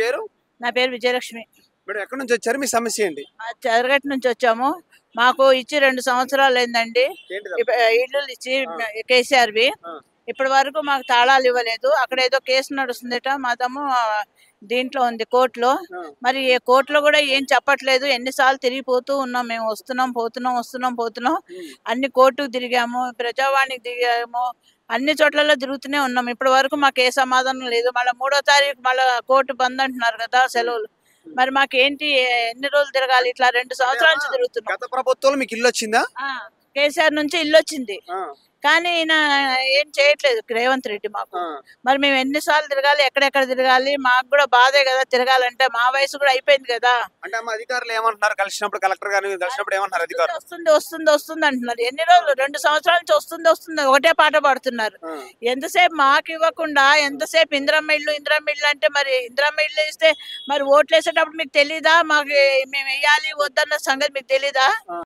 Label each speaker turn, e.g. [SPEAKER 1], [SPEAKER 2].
[SPEAKER 1] పేరు?
[SPEAKER 2] నా పేరు విజయలక్ష్మి.
[SPEAKER 1] మేడం ఎక్కడి నుంచి వచ్చారు? మీ సమస్య ఏంటి?
[SPEAKER 2] చెరగట్టు నుంచి వచ్చాము. మాకు ఇచ్చి 2 సంవత్సరాలు అయిందండి.
[SPEAKER 1] ఏంటిదమ్మా?
[SPEAKER 2] ఇల్లు ఇచ్చి కేసీఆర్వి. ఇప్పటి వరకు మాకు తాళాలు ఇవ్వలేదు. అక్కడ ఏదో కేసు నడుస్తుందట. మాదేమో దీంట్లో ఉంది కోర్టులో. మరి ఏ కోర్టులో కూడా ఏం చెప్పట్లేదు. ఎన్నిసార్లు తిరిగిపోతూ ఉన్నాం. మేము వస్తున్నాం పోతున్నాం. అన్ని కోర్టుకు తిరిగాము, ప్రజావాణికి తిరిగాము, అన్ని చోట్లలో తిరుగుతూనే ఉన్నాం. ఇప్పటి వరకు మాకు ఏ సమాధానం లేదు. మళ్ళీ 3వ తారీఖు మళ్ళీ కోర్టు బంద్ అంటున్నారు కదా, సెలవులు. మరి మాకేంటి, ఎన్ని రోజులు తిరగాలి? ఇట్లా 2 సంవత్సరాల నుంచి తిరుగుతున్నాం.
[SPEAKER 1] గత ప్రభుత్వంలో మీకు ఇల్లు వచ్చిందా?
[SPEAKER 2] కేసీఆర్ నుంచి ఇల్లు వచ్చింది, కానీ ఈయన ఏం చేయట్లేదు రేవంత్ రెడ్డి మాకు. మరి మేము ఎన్నిసార్లు తిరగాలి, ఎక్కడెక్కడ తిరగాలి? మాకు కూడా బాధే కదా తిరగాలంటే. మా వయసు కూడా అయిపోయింది కదా.
[SPEAKER 1] అంటే మా అధికారులు ఏమంటున్నారు? కలిసినప్పుడు కలెక్టర్ గారు కలిసినప్పుడు ఏమంటున్నారు అధికారులు?
[SPEAKER 2] వస్తుంది అంటున్నారు. ఎన్ని రోజులు? 2 సంవత్సరాల నుంచి వస్తుంది ఒకటే పాట పాడుతున్నారు. ఎంతసేపు మాకు ఇవ్వకుండా, ఎంతసేపు ఇందిరమ్మ ఇల్లు అంటే, మరి ఇందిరమ్మ ఇల్లు ఇస్తే మరి ఓట్లు వేసేటప్పుడు మీకు తెలీదా? మాకు మేము వేయాలి వద్దన్న సంగతి మీకు తెలీదా?